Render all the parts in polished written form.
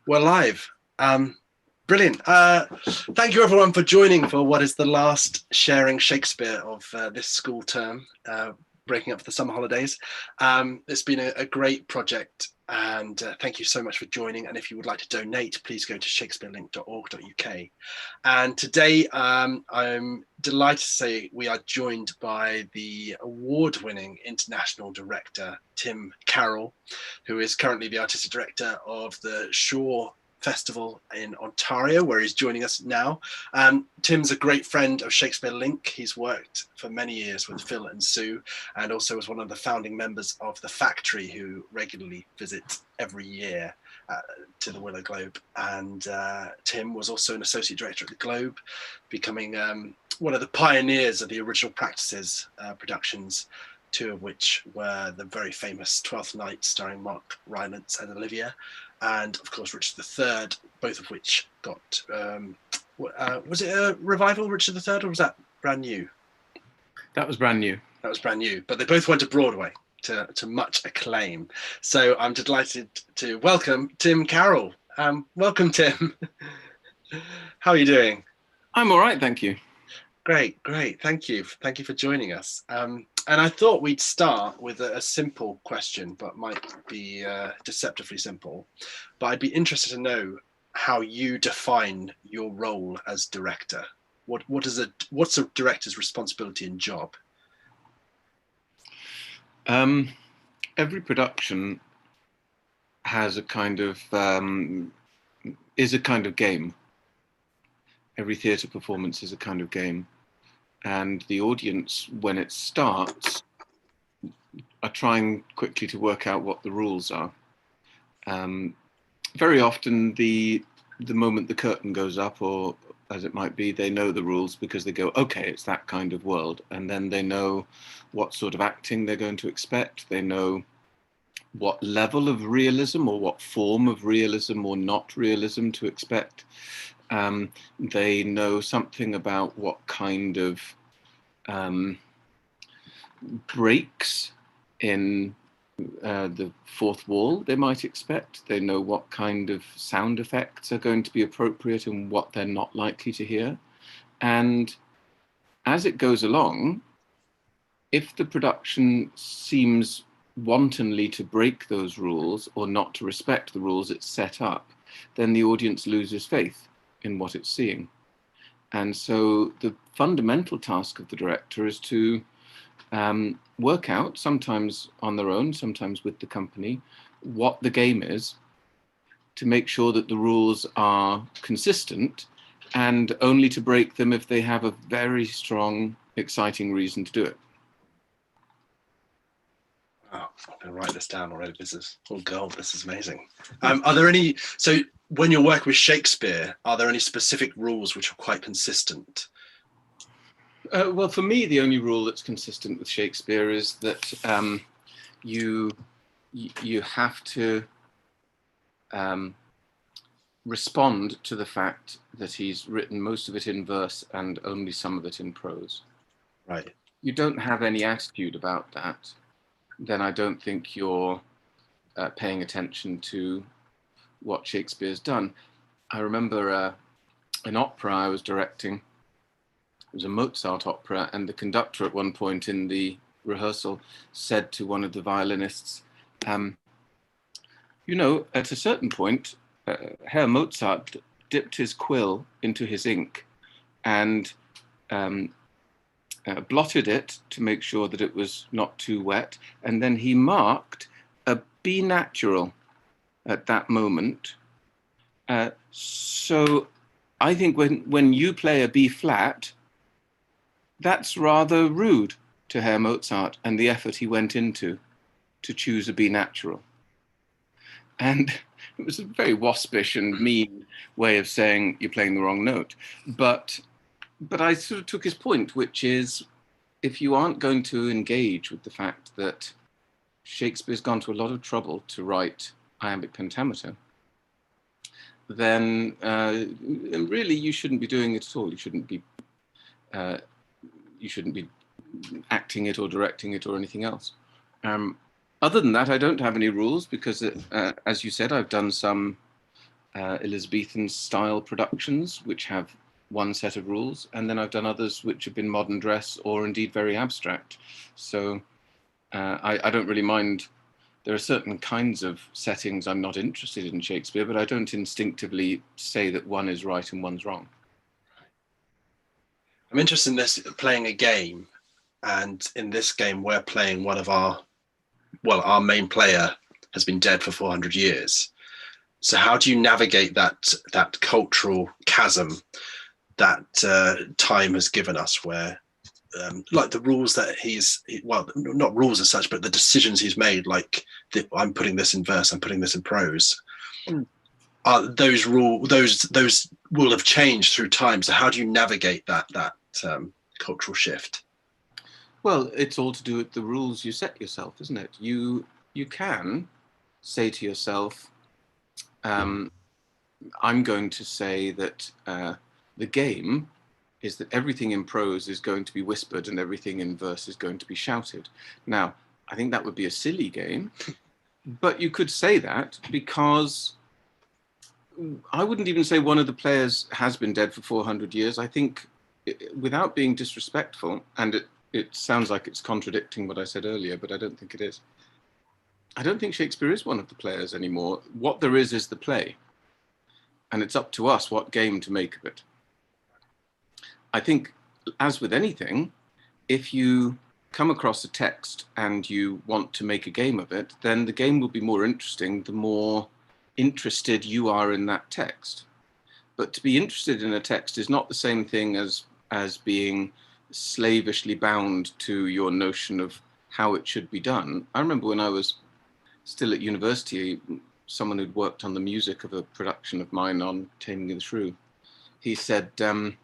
We're live. Brilliant. Thank you everyone for joining for what is the last sharing Shakespeare of this school term, breaking up for the summer holidays. It's been a great project, and thank you so much for joining. And if you would like to donate, please go to shakespearelink.org.uk. And today I'm delighted to say we are joined by the award-winning international director, Tim Carroll, who is currently the artistic director of the Shaw Festival in Ontario, where he's joining us now. Tim's a great friend of Shakespeare Link. He's worked for many years with Phil and Sue, and also was one of the founding members of The Factory, who regularly visit every year to the Willow Globe. And Tim was also an associate director at the Globe, becoming one of the pioneers of the original practices productions, two of which were the very famous Twelfth Night, starring Mark Rylance and Olivia, and of course Richard III, both of which got, was it a revival, Richard III, or was that brand new? That was brand new. That was brand new, but they both went to Broadway to much acclaim. So I'm delighted to welcome Tim Carroll. Welcome, Tim. How are you doing? I'm all right, thank you. Great. Thank you for joining us. And I thought we'd start with a simple question, but might be deceptively simple. But I'd be interested to know how you define your role as director. What's a director's responsibility and job? Every production has a kind of is a kind of game. Every theatre performance is a kind of game. And the audience, when it starts, are trying quickly to work out what the rules are. Very often, the moment the curtain goes up, or as it might be, they know the rules because they go, okay, it's that kind of world. And then they know what sort of acting they're going to expect. They know what level of realism or what form of realism or not realism to expect. They know something about what kind of breaks in the fourth wall they might expect. They know what kind of sound effects are going to be appropriate and what they're not likely to hear. And as it goes along, if the production seems wantonly to break those rules or not to respect the rules it's set up, then the audience loses faith in what it's seeing. And so the fundamental task of the director is to work out, sometimes on their own, sometimes with the company, what the game is, to make sure that the rules are consistent, and only to break them if they have a very strong, exciting reason to do it. Oh, I'm going to write this down already. This is all gold. This is amazing. Are there any, so when you're working with Shakespeare, are there any specific rules which are quite consistent? Well, for me, the only rule that's consistent with Shakespeare is that you have to respond to the fact that he's written most of it in verse and only some of it in prose. Right. You don't have any attitude about that, then I don't think you're paying attention to what Shakespeare's done. I remember an opera I was directing. It was a Mozart opera, and the conductor at one point in the rehearsal said to one of the violinists, you know, at a certain point, Herr Mozart dipped his quill into his ink and blotted it to make sure that it was not too wet, and then he marked a B natural at that moment. So I think when you play a B flat, that's rather rude to Herr Mozart and the effort he went into to choose a B natural. And it was a very waspish and mean way of saying you're playing the wrong note. But I sort of took his point, which is, if you aren't going to engage with the fact that Shakespeare's gone to a lot of trouble to write iambic pentameter, then really you shouldn't be doing it at all. You shouldn't be acting it or directing it or anything else. Other than that, I don't have any rules because, as you said, I've done some Elizabethan style productions, which have one set of rules, and then I've done others which have been modern dress or indeed very abstract. So I don't really mind. There are certain kinds of settings I'm not interested in Shakespeare, but I don't instinctively say that one is right and one's wrong. I'm interested in this, playing a game, and in this game we're playing one of our main player has been dead for 400 years. So how do you navigate that cultural chasm that time has given us, where like the rules that not rules as such, but the decisions he's made, like I'm putting this in verse, I'm putting this in prose. Those will have changed through time. So how do you navigate that cultural shift? Well, it's all to do with the rules you set yourself, isn't it? You can say to yourself, I'm going to say that the game is that everything in prose is going to be whispered and everything in verse is going to be shouted. Now, I think that would be a silly game, but you could say that because I wouldn't even say one of the players has been dead for 400 years. I think, without being disrespectful, and it sounds like it's contradicting what I said earlier, but I don't think it is. I don't think Shakespeare is one of the players anymore. What there is the play. And it's up to us what game to make of it. I think, as with anything, if you come across a text and you want to make a game of it, then the game will be more interesting the more interested you are in that text. But to be interested in a text is not the same thing as being slavishly bound to your notion of how it should be done. I remember when I was still at university, someone who'd worked on the music of a production of mine on Taming of the Shrew, he said, I'm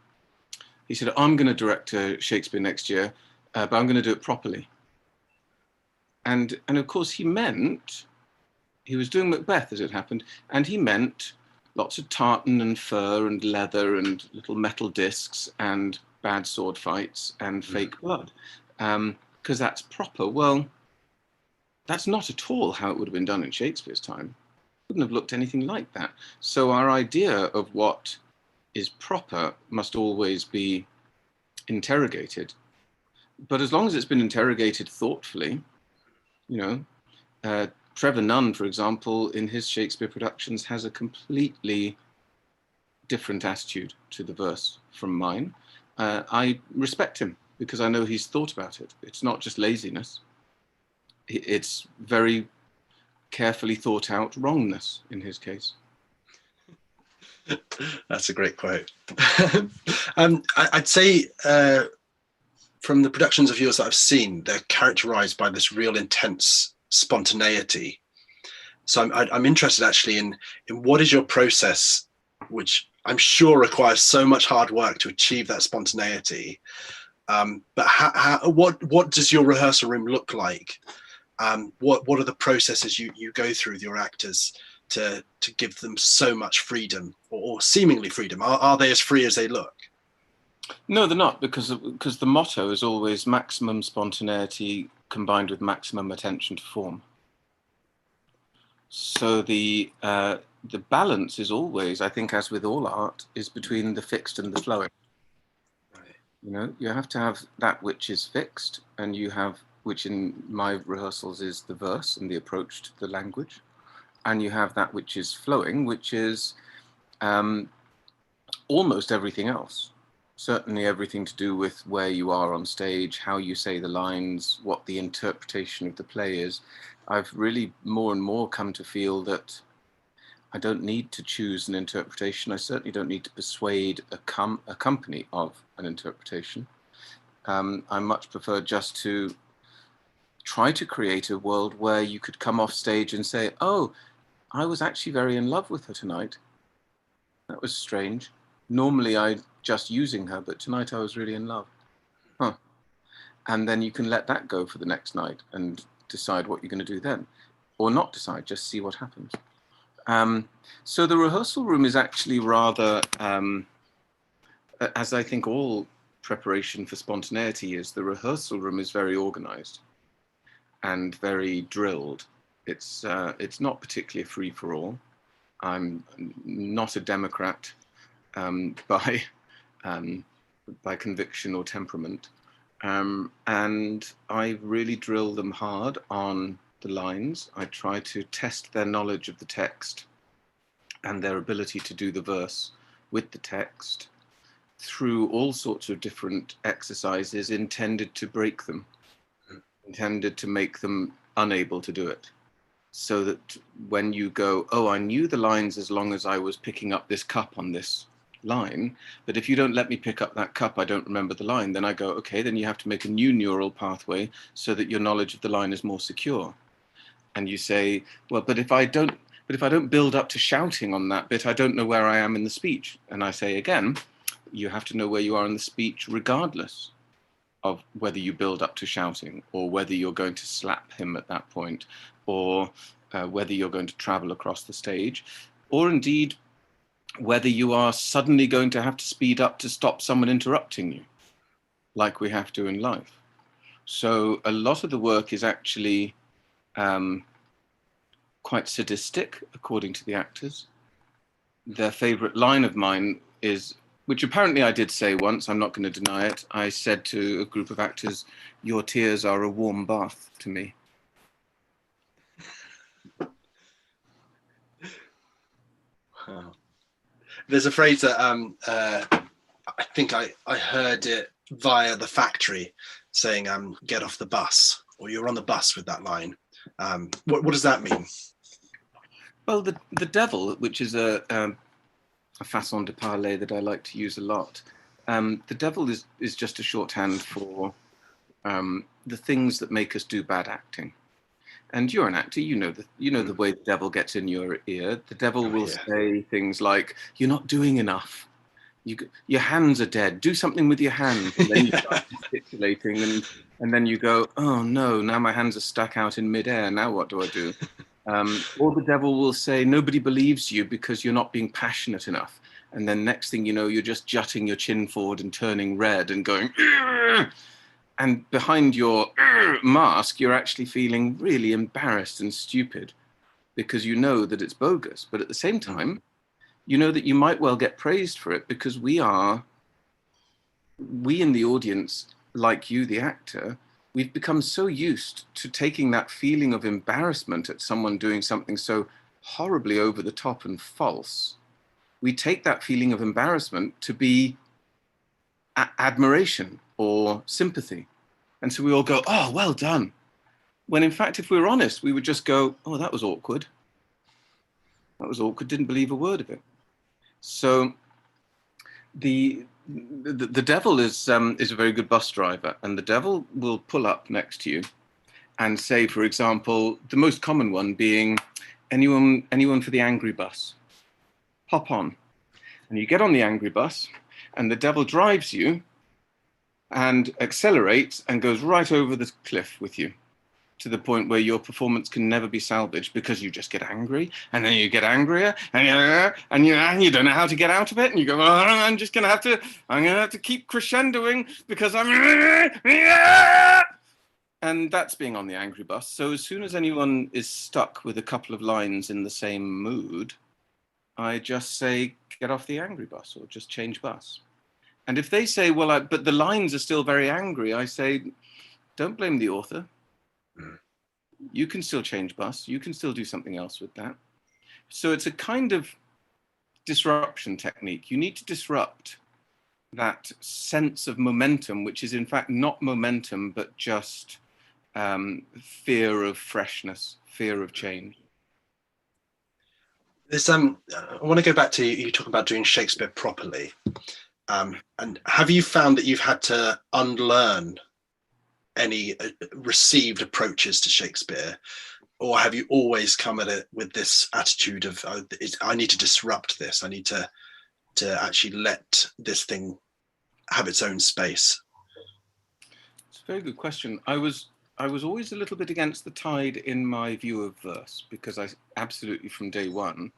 going to direct Shakespeare next year, but I'm going to do it properly. And of course he was doing Macbeth as it happened, and he meant lots of tartan and fur and leather and little metal discs and bad sword fights and fake blood, because that's proper. Well, that's not at all how it would have been done in Shakespeare's time. It wouldn't have looked anything like that. So our idea of what is proper must always be interrogated. But as long as it's been interrogated thoughtfully, Trevor Nunn, for example, in his Shakespeare productions has a completely different attitude to the verse from mine. I respect him because I know he's thought about it. It's not just laziness. It's very carefully thought out wrongness in his case. That's a great quote. I'd say from the productions of yours that I've seen, they're characterized by this real intense spontaneity. So I'm interested actually in what is your process, which I'm sure requires so much hard work to achieve that spontaneity. But what does your rehearsal room look like? What are the processes you go through with your actors to give them so much freedom or seemingly freedom? Are they as free as they look? No, they're not, because the motto is always maximum spontaneity combined with maximum attention to form. So the balance is always, I think, as with all art, is between the fixed and the flowing. Right. You have to have that which is fixed, and you have, which in my rehearsals is the verse and the approach to the language, and you have that which is flowing, which is almost everything else. Certainly everything to do with where you are on stage, how you say the lines, what the interpretation of the play is. I've really more and more come to feel that I don't need to choose an interpretation. I certainly don't need to persuade a company of an interpretation. I much prefer just to try to create a world where you could come off stage and say, oh, I was actually very in love with her tonight. That was strange. Normally I'm just using her, but tonight I was really in love. Huh. And then you can let that go for the next night and decide what you're going to do then. Or not decide, just see what happens. So the rehearsal room is actually rather, as I think all preparation for spontaneity is, the rehearsal room is very organized and very drilled. It's not particularly free for all. I'm not a Democrat by conviction or temperament. And I really drill them hard on the lines. I try to test their knowledge of the text and their ability to do the verse with the text through all sorts of different exercises intended to break them, intended to make them unable to do it. So that when you go, oh, I knew the lines as long as I was picking up this cup on this line, but if you don't let me pick up that cup, I don't remember the line. Then I go, okay, then you have to make a new neural pathway so that your knowledge of the line is more secure. And you say, well, but if I don't build up to shouting on that bit, I don't know where I am in the speech. And I say again, you have to know where you are in the speech regardless of whether you build up to shouting, or whether you're going to slap him at that point, or whether you're going to travel across the stage, or indeed whether you are suddenly going to have to speed up to stop someone interrupting you, like we have to in life. So a lot of the work is actually quite sadistic, according to the actors. Their favorite line of mine is, which apparently I did say once, I'm not going to deny it. I said to a group of actors, "Your tears are a warm bath to me." Wow. There's a phrase that I think I heard it via The Factory saying, "Get off the bus," or "You're on the bus" with that line. What does that mean? Well, the devil, which is a façon de parler that I like to use a lot, the devil is just a shorthand for the things that make us do bad acting. And you're an actor, you know the way the devil gets in your ear. The devil will say things like, "You're not doing enough. Your hands are dead. Do something with your hands." And then you start gesticulating, and then you go, "Oh no, now my hands are stuck out in midair. Now what do I do?" Or the devil will say, "Nobody believes you because you're not being passionate enough." And then next thing you know, you're just jutting your chin forward and turning red and going, "Ugh!" And behind your mask, you're actually feeling really embarrassed and stupid because you know that it's bogus. But at the same time, you know that you might well get praised for it because we in the audience, like you, the actor, we've become so used to taking that feeling of embarrassment at someone doing something so horribly over the top and false. We take that feeling of embarrassment to be admiration or sympathy. And so we all go, "Oh, well done." When in fact, if we were honest, we would just go, "Oh, that was awkward. That was awkward. Didn't believe a word of it." So the devil is a very good bus driver, and the devil will pull up next to you and say, for example, the most common one being, anyone for the angry bus? Hop on. And you get on the angry bus, and the devil drives you and accelerates and goes right over the cliff with you, to the point where your performance can never be salvaged because you just get angry, and then you get angrier, and you don't know how to get out of it, and you go, "Oh, I'm gonna have to keep crescendoing because I'm," and that's being on the angry bus. So as soon as anyone is stuck with a couple of lines in the same mood, I just say, "Get off the angry bus," or just change bus. And if they say, "Well, but the lines are still very angry," I say, "Don't blame the author. You can still change bus. You can still do something else with that." So it's a kind of disruption technique. You need to disrupt that sense of momentum, which is in fact not momentum, but just fear of freshness, fear of change. There's I want to go back to you talking about doing Shakespeare properly. And have you found that you've had to unlearn any received approaches to Shakespeare, or have you always come at it with this attitude of, I need to disrupt this, I need to actually let this thing have its own space? It's a very good question. I was always a little bit against the tide in my view of verse, because I absolutely, from day one,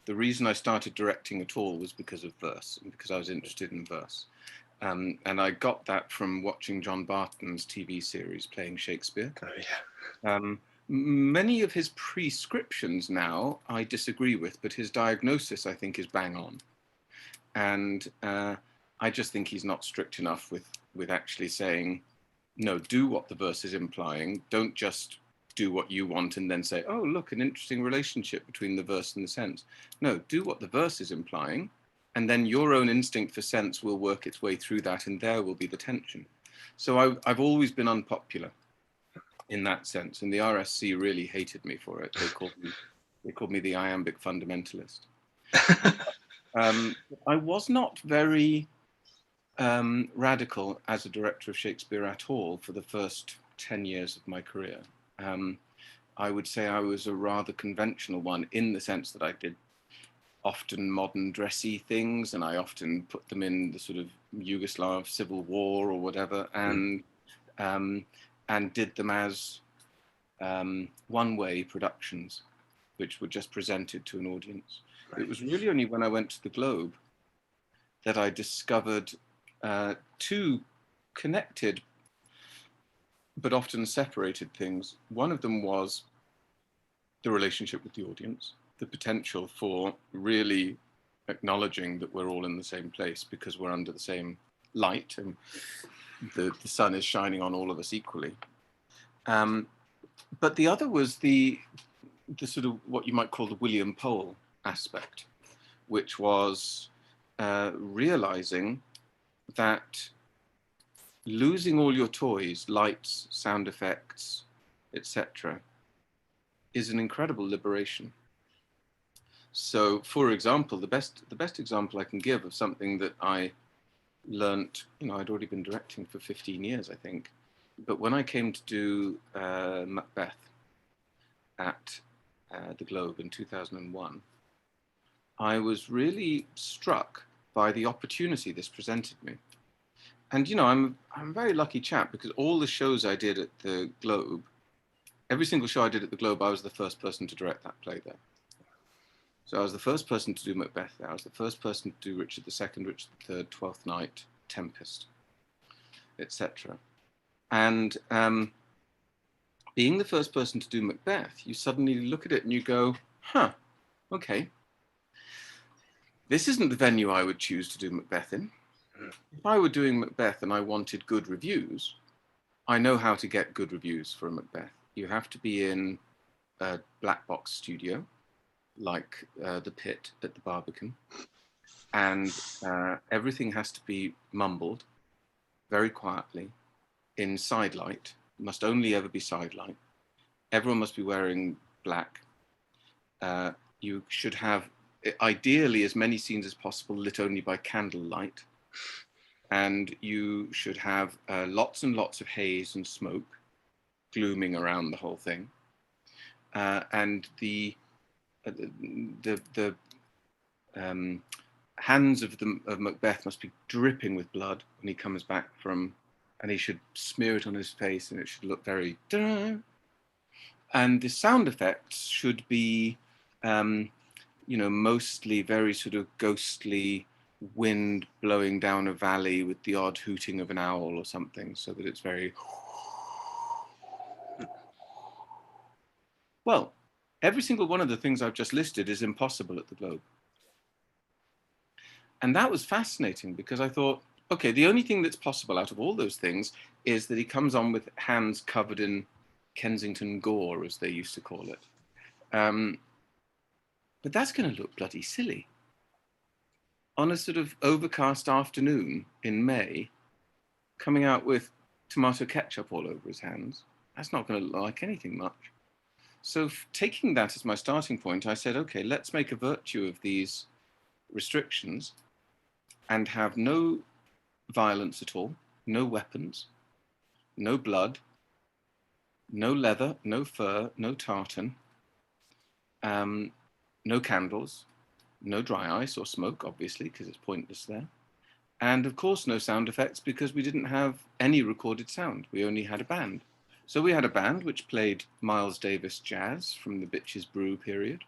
the reason I started directing at all was because of verse and because I was interested in verse. And I got that from watching John Barton's TV series Playing Shakespeare. Oh, yeah. Many of his prescriptions now I disagree with, but his diagnosis I think is bang on. And I just think he's not strict enough with actually saying, no, do what the verse is implying. Don't just do what you want and then say, oh, look, an interesting relationship between the verse and the sense. No, do what the verse is implying, and then your own instinct for sense will work its way through that, and there will be the tension. So I've always been unpopular in that sense, and the RSC really hated me for it. They called me the iambic fundamentalist. I was not very radical as a director of Shakespeare at all for the first 10 years of my career. I would say I was a rather conventional one in the sense that I did often modern dressy things, and I often put them in the sort of Yugoslav civil war or whatever, and did them as one-way productions, which were just presented to an audience. Right. It was really only when I went to the Globe that I discovered two connected but often separated things. One of them was the relationship with the audience, the potential for really acknowledging that we're all in the same place because we're under the same light and the sun is shining on all of us equally. But the other was the sort of what you might call the William Pole aspect, which was realizing that losing all your toys, lights, sound effects, etc., is an incredible liberation. So, for example, the best example I can give of something that I learnt, I'd already been directing for 15 years, I think, but when I came to do Macbeth at the Globe in 2001, I was really struck by the opportunity this presented me. And I'm a very lucky chap, because all the shows I did at the Globe, every single show I did at the Globe, I was the first person to direct that play there. So I was the first person to do Macbeth there. I was the first person to do Richard II, Richard III, Twelfth Night, Tempest, etc. And being the first person to do Macbeth, you suddenly look at it and you go, okay, this isn't the venue I would choose to do Macbeth in. If I were doing Macbeth and I wanted good reviews, I know how to get good reviews for a Macbeth. You have to be in a black box studio, like the Pit at the Barbican, and everything has to be mumbled very quietly in sidelight. It must only ever be sidelight. Everyone must be wearing black. You should have, ideally, as many scenes as possible lit only by candlelight. And you should have lots and lots of haze and smoke glooming around the whole thing. And the hands of Macbeth must be dripping with blood when he comes back from, and he should smear it on his face, and it should look very. And the sound effects should be, mostly very sort of ghostly wind blowing down a valley with the odd hooting of an owl or something, so that it's very. Well, every single one of the things I've just listed is impossible at the Globe. And that was fascinating, because I thought, okay, the only thing that's possible out of all those things is that he comes on with hands covered in Kensington gore, as they used to call it. But that's going to look bloody silly. On a sort of overcast afternoon in May, coming out with tomato ketchup all over his hands, that's not going to look like anything much. So taking that as my starting point, I said, okay, let's make a virtue of these restrictions and have no violence at all, no weapons, no blood, no leather, no fur, no tartan, no candles, no dry ice or smoke, obviously, because it's pointless there. And of course, no sound effects, because we didn't have any recorded sound. We only had a band. So we had a band which played Miles Davis jazz from the Bitches Brew period.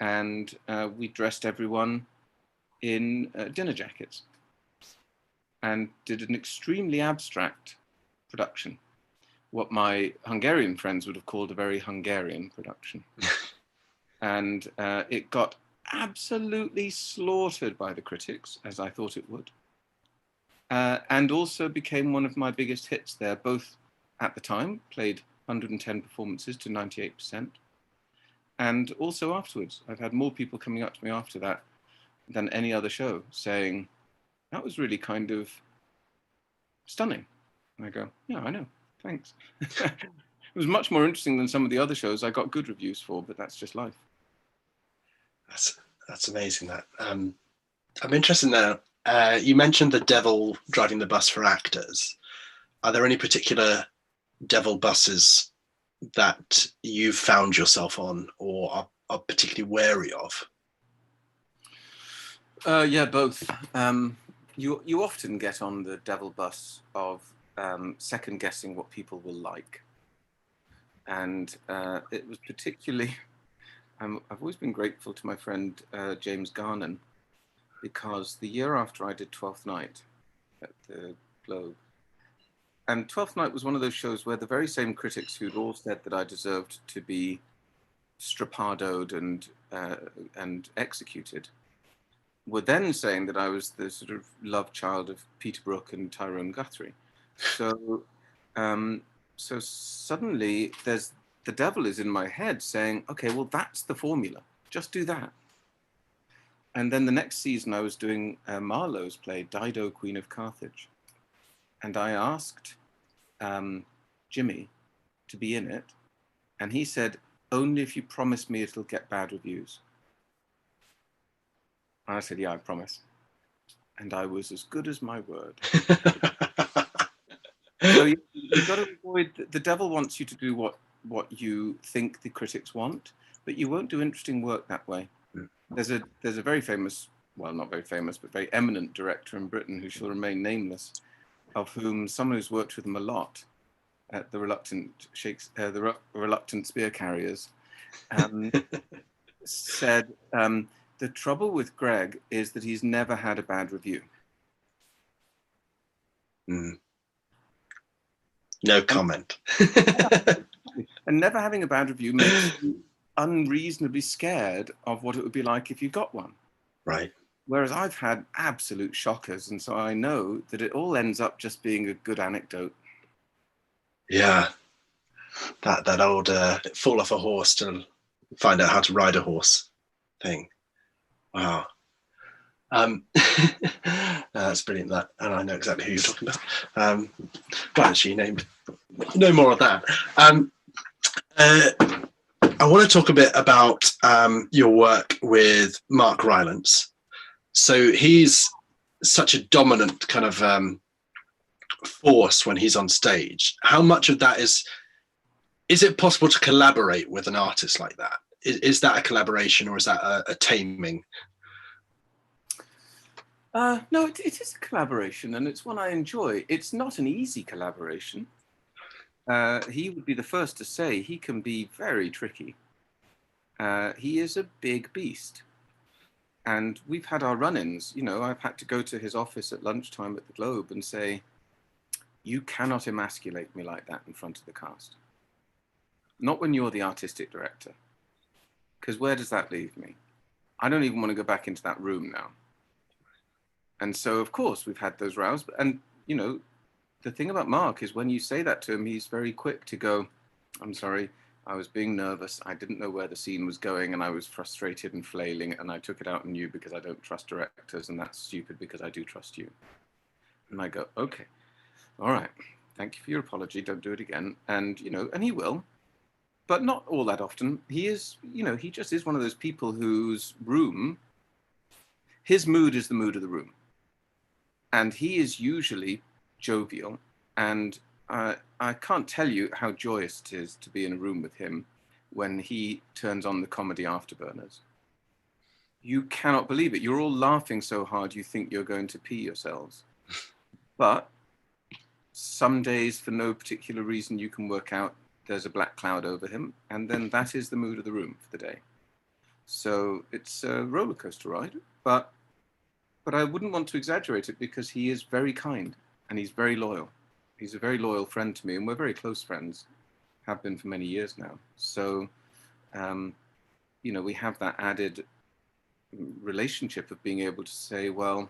And we dressed everyone in dinner jackets and did an extremely abstract production. what my Hungarian friends would have called a very Hungarian production. And it got absolutely slaughtered by the critics, as I thought it would. And also became one of my biggest hits there, both at the time, played 110 performances to 98%. And also afterwards, I've had more people coming up to me after that than any other show saying, that was really kind of stunning. And I go, yeah, I know, thanks. It was much more interesting than some of the other shows I got good reviews for, but that's just life. That's amazing. That I'm interested now. You mentioned the devil driving the bus for actors. Are there any particular devil buses that you've found yourself on or are particularly wary of? Yeah, both. You often get on the devil bus of second guessing what people will like. And it was particularly, I've always been grateful to my friend James Garnon, because the year after I did Twelfth Night at the Globe, and Twelfth Night was one of those shows where the very same critics who'd all said that I deserved to be strappadoed and executed were then saying that I was the sort of love child of Peter Brook and Tyrone Guthrie. So, so suddenly the devil is in my head saying, okay, well, that's the formula. Just do that. And then the next season I was doing Marlowe's play, Dido, Queen of Carthage. And I asked Jimmy to be in it. And he said, only if you promise me it'll get bad reviews. And I said, yeah, I promise. And I was as good as my word. So you've got to avoid, the devil wants you to do what you think the critics want, but you won't do interesting work that way. There's a very famous, well, not very famous, but very eminent director in Britain who shall remain nameless, of whom someone who's worked with him a lot at the Reluctant Spear Carriers, said, the trouble with Greg is that he's never had a bad review. No comment. And never having a bad review makes you unreasonably scared of what it would be like if you got one. Right. Whereas I've had absolute shockers, and so I know that it all ends up just being a good anecdote. Yeah. That old fall off a horse to find out how to ride a horse thing. Wow. That's brilliant. That, and I know exactly who you're talking about. Well, actually, named no more of that. I want to talk a bit about your work with Mark Rylance. So he's such a dominant kind of force when he's on stage. How much of that is it possible to collaborate with an artist like that? Is that a collaboration, or is that a taming? No, it is a collaboration, and it's one I enjoy. It's not an easy collaboration. He would be the first to say he can be very tricky. He is a big beast. And we've had our run-ins. You know, I've had to go to his office at lunchtime at the Globe and say, you cannot emasculate me like that in front of the cast. Not when you're the artistic director. Because where does that leave me? I don't even want to go back into that room now. And so, of course, we've had those rows. And, you know, the thing about Mark is when you say that to him, he's very quick to go, I'm sorry, I was being nervous. I didn't know where the scene was going, and I was frustrated and flailing, and I took it out on you because I don't trust directors, and that's stupid because I do trust you. And I go, okay, all right, thank you for your apology. Don't do it again. And, you know, and he will, but not all that often. He is, you know, he just is one of those people whose room, his mood is the mood of the room. And he is usually jovial, and I can't tell you how joyous it is to be in a room with him when he turns on the comedy afterburners. You cannot believe it. You're all laughing so hard you think you're going to pee yourselves. But some days, for no particular reason you can work out, there's a black cloud over him, and then that is the mood of the room for the day. So it's a roller coaster ride, but I wouldn't want to exaggerate it because he is very kind and he's very loyal. He's a very loyal friend to me, and we're very close friends, have been for many years now. So, you know, we have that added relationship of being able to say, well,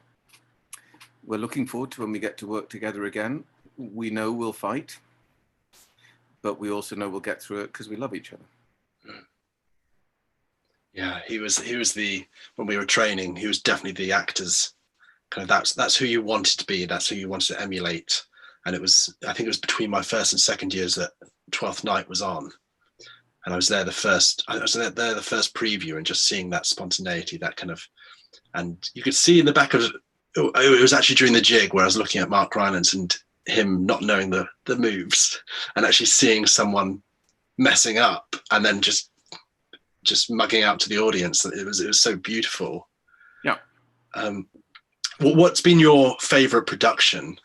we're looking forward to when we get to work together again. We know we'll fight, but we also know we'll get through it because we love each other. Yeah, he was when we were training, he was definitely the actor's kind of, that's who you wanted to be, that's who you wanted to emulate. And I think it was between my first and second years that Twelfth Night was on. And I was there the first preview, and just seeing that spontaneity, that kind of, and you could see in the back of it was actually during the jig where I was looking at Mark Rylance and him not knowing the moves, and actually seeing someone messing up and then just mugging out to the audience. It was so beautiful. Yeah. What's been your favorite production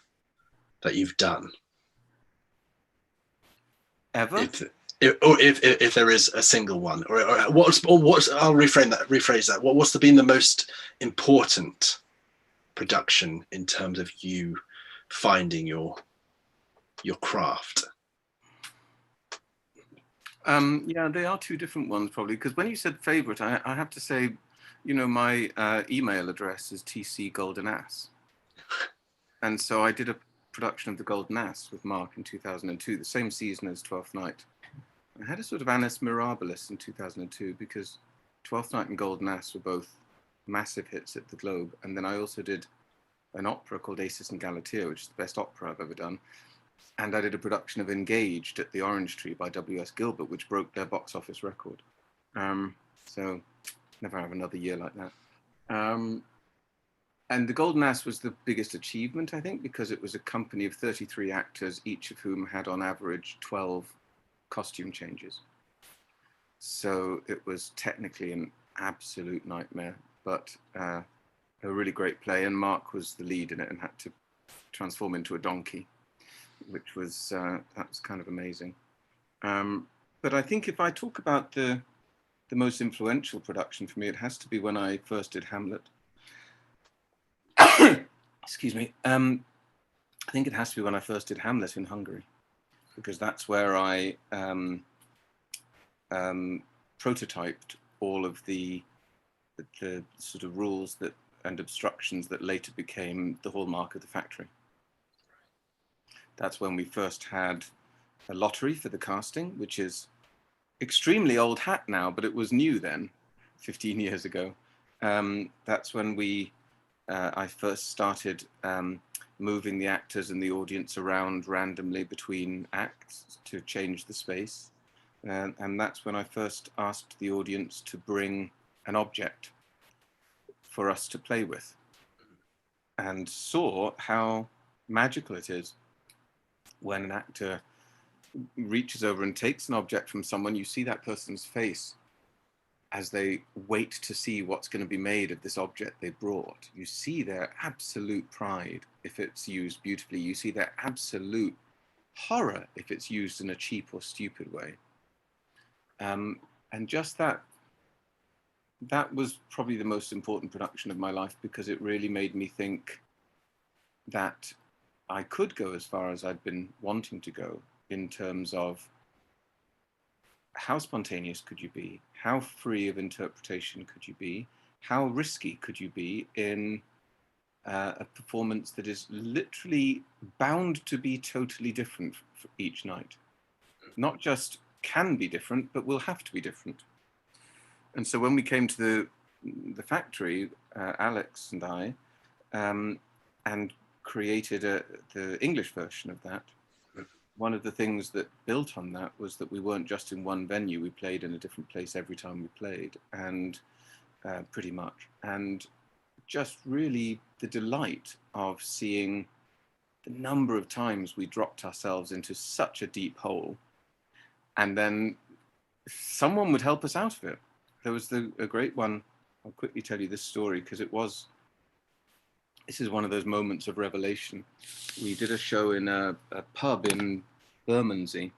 that you've done Ever? If there is a single one, or what's I'll rephrase that. What's been the most important production in terms of you finding your craft? Yeah, they are two different ones probably, because when you said favorite, I have to say, you know, my email address is tcgoldenass, and so I did a production of The Golden Ass with Mark in 2002, the same season as Twelfth Night. I had a sort of annus mirabilis in 2002 because Twelfth Night and Golden Ass were both massive hits at the Globe, and then I also did an opera called Acis and Galatea, which is the best opera I've ever done. And I did a production of Engaged at the Orange Tree by W.S. Gilbert, which broke their box office record. So never have another year like that. And The Golden Ass was the biggest achievement, I think, because it was a company of 33 actors, each of whom had on average 12 costume changes. So it was technically an absolute nightmare, but a really great play. And Mark was the lead in it and had to transform into a donkey, which was that was kind of amazing. But I think if I talk about the most influential production for me, it has to be when I first did Hamlet. Excuse me. I think it has to be when I first did Hamlet in Hungary, because that's where I prototyped all of the sort of rules and obstructions that later became the hallmark of the factory. That's when we first had a lottery for the casting, which is extremely old hat now, but it was new then, 15 years ago. That's when I first started moving the actors and the audience around randomly between acts to change the space. And that's when I first asked the audience to bring an object for us to play with, and saw how magical it is when an actor reaches over and takes an object from someone. You see that person's face as they wait to see what's going to be made of this object they brought. You see their absolute pride if it's used beautifully. You see their absolute horror if it's used in a cheap or stupid way. And just that was probably the most important production of my life, because it really made me think that I could go as far as I'd been wanting to go in terms of how spontaneous could you be? How free of interpretation could you be? How risky could you be in a performance that is literally bound to be totally different for each night? Not just can be different, but will have to be different. And so when we came to the factory, Alex and I, and created the English version of that, one of the things that built on that was that we weren't just in one venue. We played in a different place every time we played, and pretty much. And just really the delight of seeing the number of times we dropped ourselves into such a deep hole, and then someone would help us out of it. There was a great one. I'll quickly tell you this story, because this is one of those moments of revelation. We did a show in a pub in Bermondsey,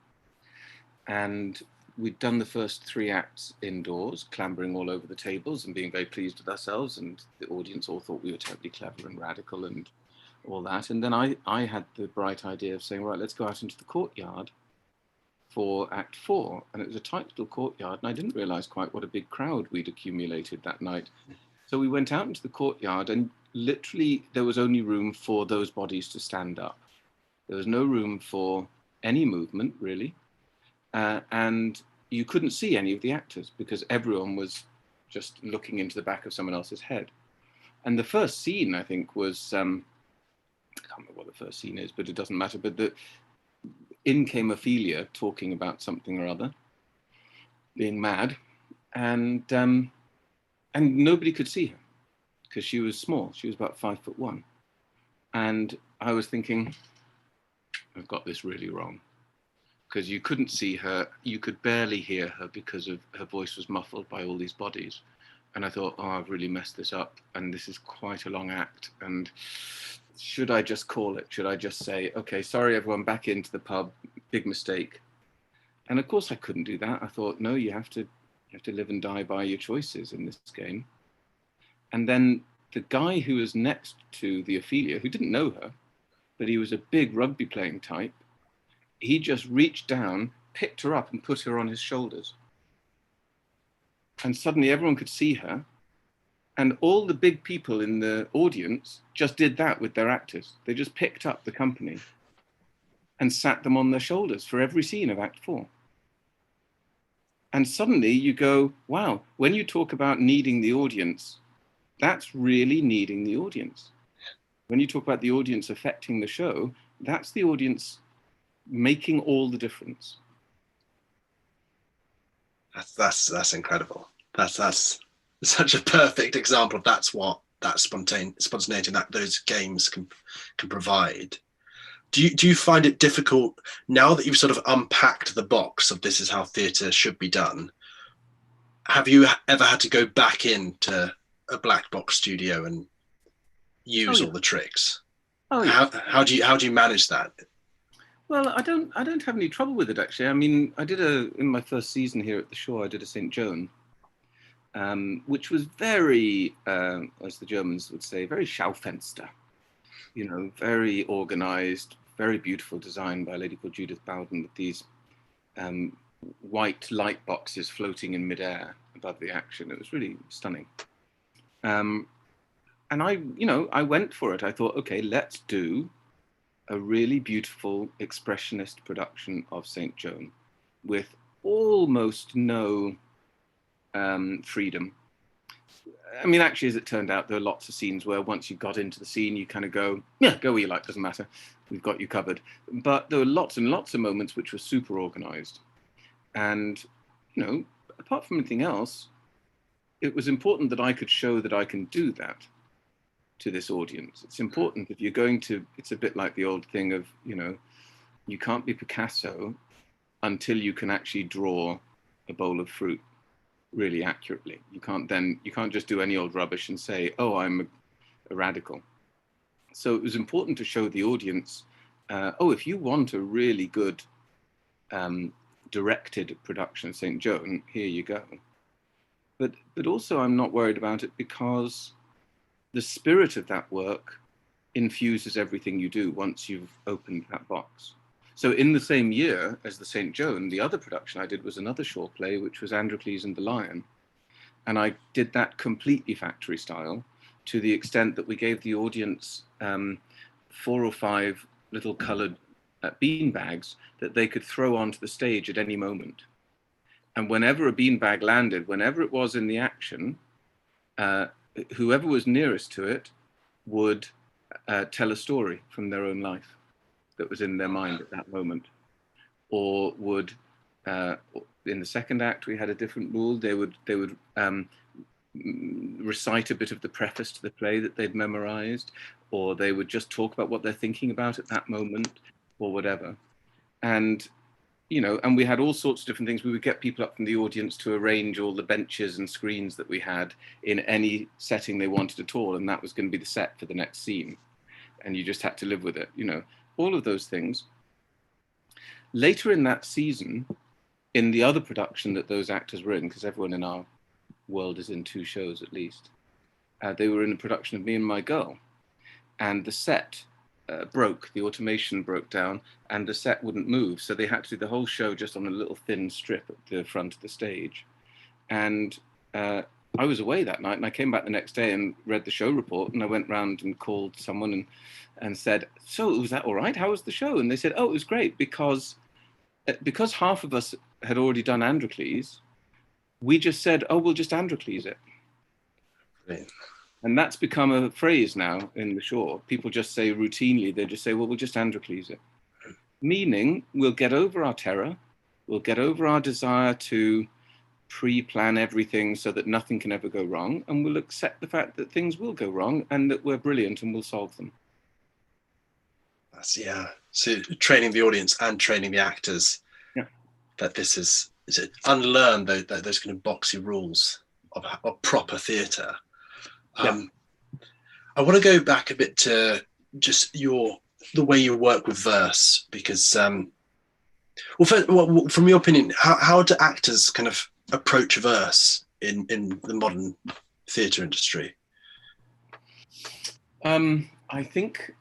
and we'd done the first 3 acts indoors, clambering all over the tables and being very pleased with ourselves, and the audience all thought we were terribly clever and radical and all that. And then I had the bright idea of saying, right, let's go out into the courtyard for Act 4. And it was a tight little courtyard, and I didn't realize quite what a big crowd we'd accumulated that night. So we went out into the courtyard, and literally there was only room for those bodies to stand up. There was no room for any movement, really. And you couldn't see any of the actors because everyone was just looking into the back of someone else's head. And the first scene, I think, was, I can't remember what the first scene is, but it doesn't matter. But in came Ophelia talking about something or other, being mad, and nobody could see her because she was small. She was about 5'1". And I was thinking, I've got this really wrong, because you couldn't see her, you could barely hear her because of her voice was muffled by all these bodies. And I thought, oh, I've really messed this up, and this is quite a long act. And should I just call it? Should I just say, okay, sorry, everyone, back into the pub, big mistake? And of course I couldn't do that. I thought, no, you have to live and die by your choices in this game. And then the guy who was next to the Ophelia, who didn't know her, but he was a big rugby playing type, he just reached down, picked her up and put her on his shoulders. And suddenly everyone could see her. And all the big people in the audience just did that with their actors. They just picked up the company and sat them on their shoulders for every scene of Act 4. And suddenly you go, wow, when you talk about needing the audience, that's really needing the audience. When you talk about the audience affecting the show, that's the audience making all the difference. That's incredible. That's such a perfect example of that spontaneity that those games can provide. Do you find it difficult now that you've sort of unpacked the box of this is how theatre should be done? Have you ever had to go back into a black box studio and use all the tricks? How do you manage that? Well, I don't have any trouble with it, actually. I mean, in my first season here at the Shore, I did a St. Joan, which was very, as the Germans would say, very Schaufenster, very organized, very beautiful design by a lady called Judith Bowden, with these white light boxes floating in midair above the action. It was really stunning. And I went for it. I thought, okay, let's do a really beautiful expressionist production of St. Joan with almost no freedom. I mean, actually, as it turned out, there are lots of scenes where once you got into the scene, you kind of go, yeah, go where you like, doesn't matter. We've got you covered. But there were lots and lots of moments which were super organized. And, apart from anything else, it was important that I could show that I can do that to this audience. It's important if you're going to, it's a bit like the old thing of, you can't be Picasso until you can actually draw a bowl of fruit really accurately. You can't just do any old rubbish and say, oh, I'm a radical. So it was important to show the audience, if you want a really good directed production of St. Joan, here you go. But also I'm not worried about it because the spirit of that work infuses everything you do once you've opened that box. So in the same year as the St. Joan, the other production I did was another Shaw play, which was Androcles and the Lion. And I did that completely factory style, to the extent that we gave the audience 4 or 5 little coloured bean bags that they could throw onto the stage at any moment. And whenever a beanbag landed, whenever it was in the action, whoever was nearest to it would tell a story from their own life that was in their mind at that moment. Or would, in the second act, we had a different rule. They would recite a bit of the preface to the play that they'd memorized, or they would just talk about what they're thinking about at that moment, or whatever. And and we had all sorts of different things. We would get people up from the audience to arrange all the benches and screens that we had in any setting they wanted at all, and that was going to be the set for the next scene. And you just had to live with it, all of those things. Later in that season, in the other production that those actors were in, because everyone in our world is in 2 shows at least, they were in a production of Me and My Girl. And the set broke. The automation broke down, and the set wouldn't move. So they had to do the whole show just on a little thin strip at the front of the stage. And I was away that night, and I came back the next day and read the show report, and I went round and called someone and said, "So was that all right? How was the show?" And they said, "Oh, it was great because half of us had already done Androcles. We just said, oh, we'll just Androcles it." Right. And that's become a phrase now in the Shaw. People just say routinely, they just say, well, we'll just Androcles it. Meaning we'll get over our terror, we'll get over our desire to pre-plan everything so that nothing can ever go wrong, and we'll accept the fact that things will go wrong and that we're brilliant and we'll solve them. That's, so training the audience and training the actors, that this is it unlearn those kind of boxy rules of proper theatre. I want to go back a bit to just the way you work with verse, because from your opinion, how do actors kind of approach verse in the modern theatre industry? I think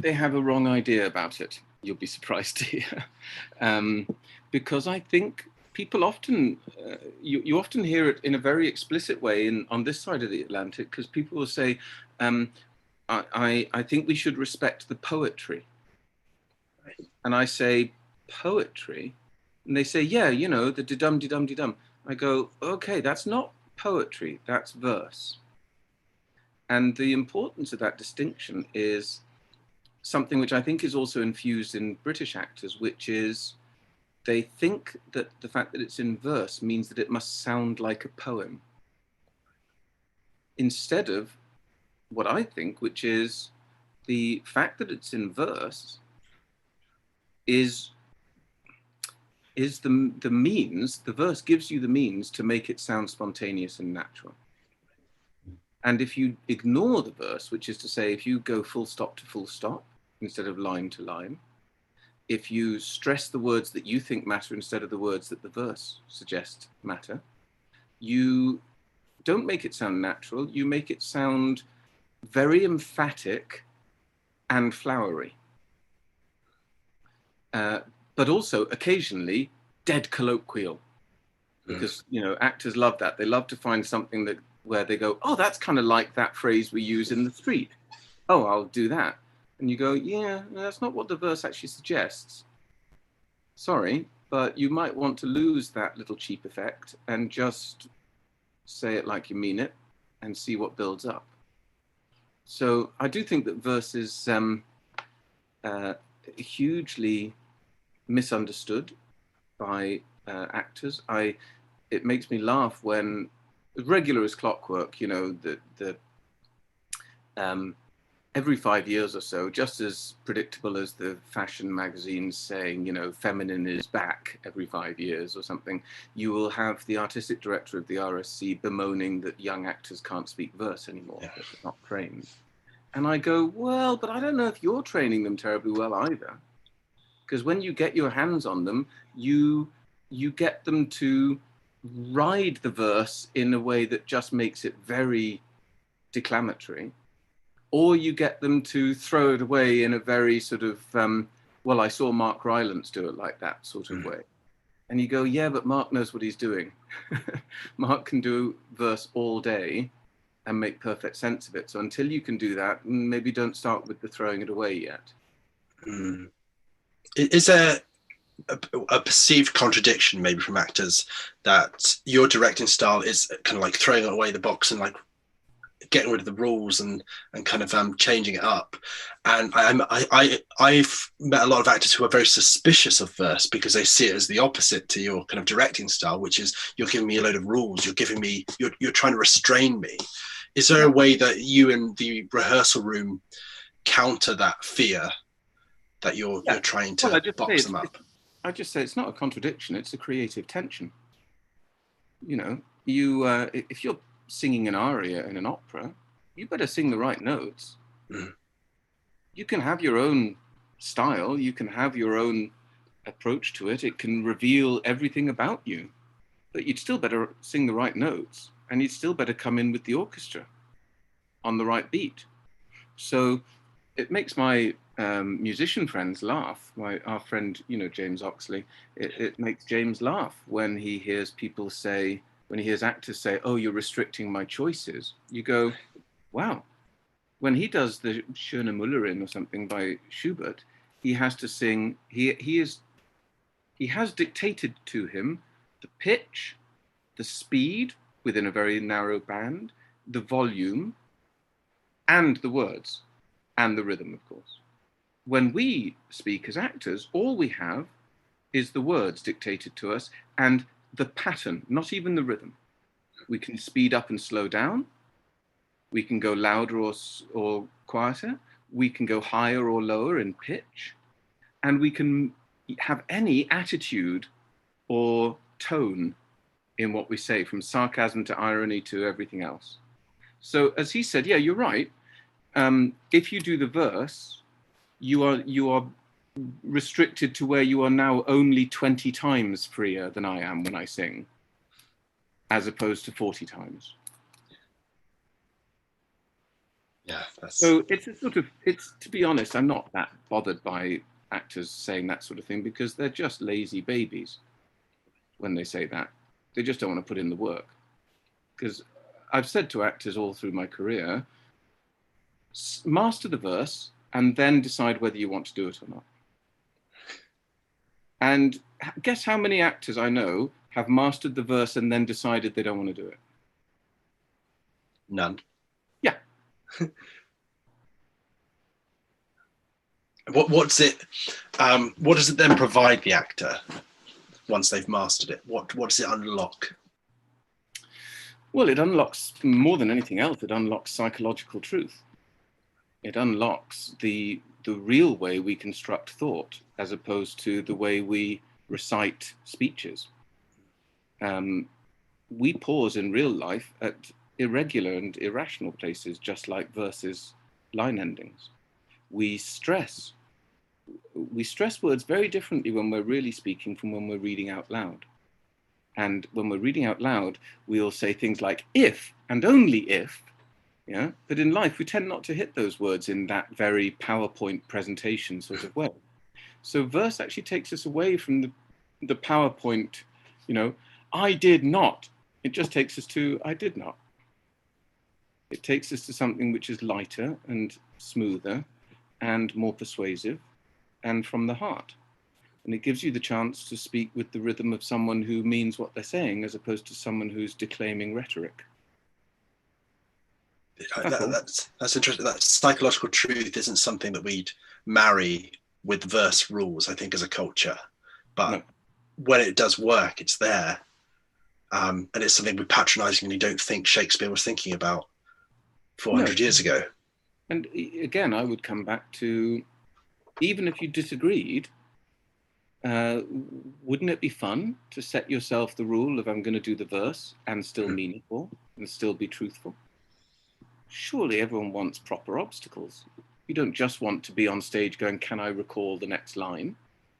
they have a wrong idea about it. You'll be surprised to hear, because I think people often, you often hear it in a very explicit way on this side of the Atlantic, because people will say, I think we should respect the poetry. And I say, poetry? And they say, yeah, the de-dum, de-dum, de-dum. I go, okay, that's not poetry, that's verse. And the importance of that distinction is something which I think is also infused in British actors, which is they think that the fact that it's in verse means that it must sound like a poem, instead of what I think, which is the fact that it's in verse is the means. The verse gives you the means to make it sound spontaneous and natural. And if you ignore the verse, which is to say, if you go full stop to full stop instead of line to line, if you stress the words that you think matter instead of the words that the verse suggests matter, you don't make it sound natural, you make it sound very emphatic and flowery. But also occasionally dead colloquial, because actors love that. They love to find something where they go, oh, that's kind of like that phrase we use in the street. Oh, I'll do that. And you go, yeah, that's not what the verse actually suggests. Sorry, but you might want to lose that little cheap effect and just say it like you mean it and see what builds up. So I do think that verse is hugely misunderstood by actors. It makes me laugh when, regular as clockwork, every 5 years or so, just as predictable as the fashion magazines saying, feminine is back every 5 years or something, you will have the artistic director of the RSC bemoaning that young actors can't speak verse anymore, that they're not trained. And I go, well, but I don't know if you're training them terribly well either. Because when you get your hands on them, you get them to ride the verse in a way that just makes it very declamatory, or you get them to throw it away in a very sort of, well, I saw Mark Rylance do it like that sort of way. And you go, yeah, but Mark knows what he's doing. Mark can do verse all day and make perfect sense of it. So until you can do that, maybe don't start with the throwing it away yet. Is there a perceived contradiction maybe from actors that your directing style is kind of like throwing away the box and like getting rid of the rules and kind of changing it up? And I've met a lot of actors who are very suspicious of verse because they see it as the opposite to your kind of directing style, which is you're giving me a load of rules, you're trying to restrain me. Is there a way that you in the rehearsal room counter that fear that you're trying to box them up? I just say it's not a contradiction, it's a creative tension. If you're singing an aria in an opera, you better sing the right notes. You can have your own style, you can have your own approach to it, it can reveal everything about you, but you'd still better sing the right notes, and you'd still better come in with the orchestra on the right beat. So it makes my musician friends laugh. Our friend, James Oxley, it makes James laugh when he hears people say, when he hears actors say, "Oh, you're restricting my choices." You go, wow. When he does the Schöne Müllerin or something by Schubert, he has to sing. He has dictated to him the pitch, the speed within a very narrow band, the volume, and the words, and the rhythm, of course. When we speak as actors, all we have is the words dictated to us and the pattern, not even the rhythm. We can speed up and slow down. We can go louder or quieter. We can go higher or lower in pitch. And we can have any attitude or tone in what we say, from sarcasm to irony to everything else. So as he said, yeah, you're right. If you do the verse, you are restricted to where you are now only 20 times freer than I am when I sing, as opposed to 40 times. Yeah. So it's to be honest, I'm not that bothered by actors saying that sort of thing, because they're just lazy babies when they say that. They just don't want to put in the work. Because I've said to actors all through my career, master the verse and then decide whether you want to do it or not. And guess how many actors I know have mastered the verse and then decided they don't want to do it? None. Yeah. What's it? What does it then provide the actor once they've mastered it? What does it unlock? Well, it unlocks, more than anything else, it unlocks psychological truth. It unlocks the real way we construct thought, as opposed to the way we recite speeches. We pause in real life at irregular and irrational places, just like verses, line endings. We stress words very differently when we're really speaking from when we're reading out loud. And when we're reading out loud, we'll say things like if and only if. Yeah, but in life, we tend not to hit those words in that very PowerPoint presentation sort of way. So verse actually takes us away from the PowerPoint, I did not. It just takes us to I did not. It takes us to something which is lighter and smoother and more persuasive and from the heart. And it gives you the chance to speak with the rhythm of someone who means what they're saying, as opposed to someone who's declaiming rhetoric. That's interesting. That psychological truth isn't something that we'd marry with verse rules, I think, as a culture. But when it does work, it's there. And it's something we patronizingly don't think Shakespeare was thinking about 400 years ago. And again, I would come back to, even if you disagreed, wouldn't it be fun to set yourself the rule of I'm going to do the verse and still meaningful and still be truthful? Surely everyone wants proper obstacles. You don't just want to be on stage going, can I recall the next line?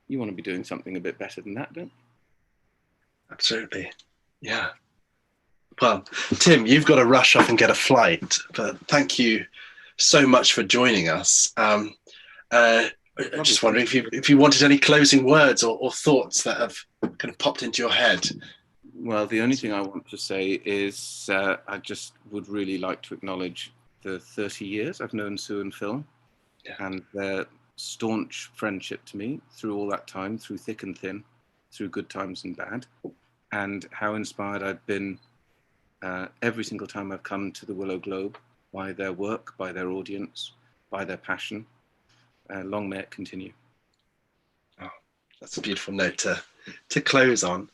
You want to be doing something a bit better than that, don't you? Absolutely. Yeah. Well, Tim, you've got to rush off and get a flight, but thank you so much for joining us. I'm just wondering if you wanted any closing words or thoughts that have kind of popped into your head. Well, the only thing I want to say is I just would really like to acknowledge the 30 years I've known Sue and Phil, and their staunch friendship to me through all that time, through thick and thin, through good times and bad, and how inspired I've been every single time I've come to the Willow Globe by their work, by their audience, by their passion. Long may it continue. Oh, that's a beautiful note to close on.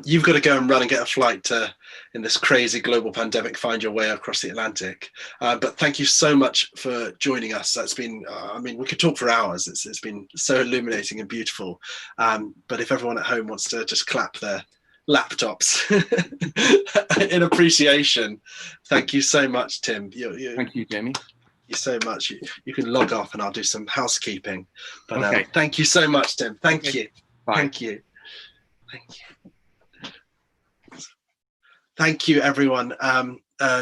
You've got to go and run and get a flight to, in this crazy global pandemic, find your way across the Atlantic. But thank you so much for joining us. That's been, we could talk for hours. It's been so illuminating and beautiful. But if everyone at home wants to just clap their laptops in appreciation, thank you so much, Tim. Thank you, Jamie. You so much. You can log off and I'll do some housekeeping. But okay. Thank you so much, Tim. Thank you. Bye. Thank you. Thank you, everyone.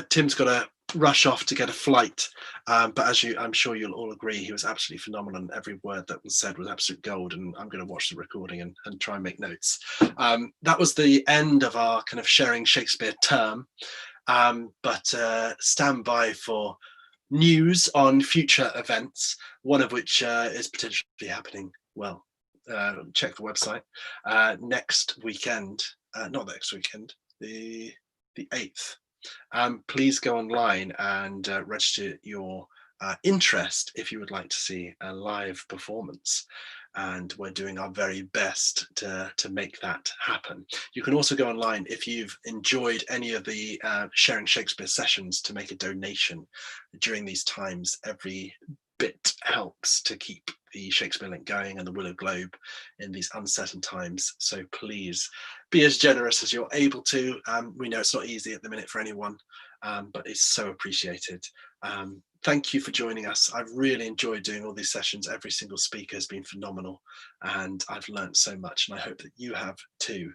Tim's got rush off to get a flight. But as I'm sure you'll all agree, he was absolutely phenomenal, and every word that was said was absolute gold. And I'm going to watch the recording and try and make notes. That was the end of our kind of sharing Shakespeare term. But stand by for news on future events, one of which is potentially happening. Well, check the website next weekend. Not next weekend, the 8th. Please go online and register your interest if you would like to see a live performance. And we're doing our very best to make that happen. You can also go online if you've enjoyed any of the Sharing Shakespeare sessions to make a donation during these times. Every bit helps to keep the Shakespeare Link going and the Willow Globe in these uncertain times. So please be as generous as you're able to. We know it's not easy at the minute for anyone, but it's so appreciated. Thank you for joining us. I've really enjoyed doing all these sessions. Every single speaker has been phenomenal, and I've learned so much, and I hope that you have too.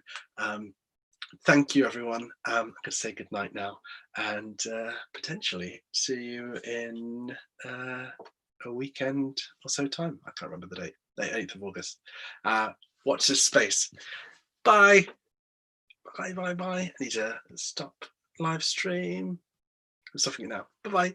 Thank you, everyone. I'm going to say good night now, and potentially see you in a weekend or so time. I can't remember the date, the 8th of August. Watch this space. Bye. Bye. I need to stop live stream. I'm stopping it now. Bye-bye.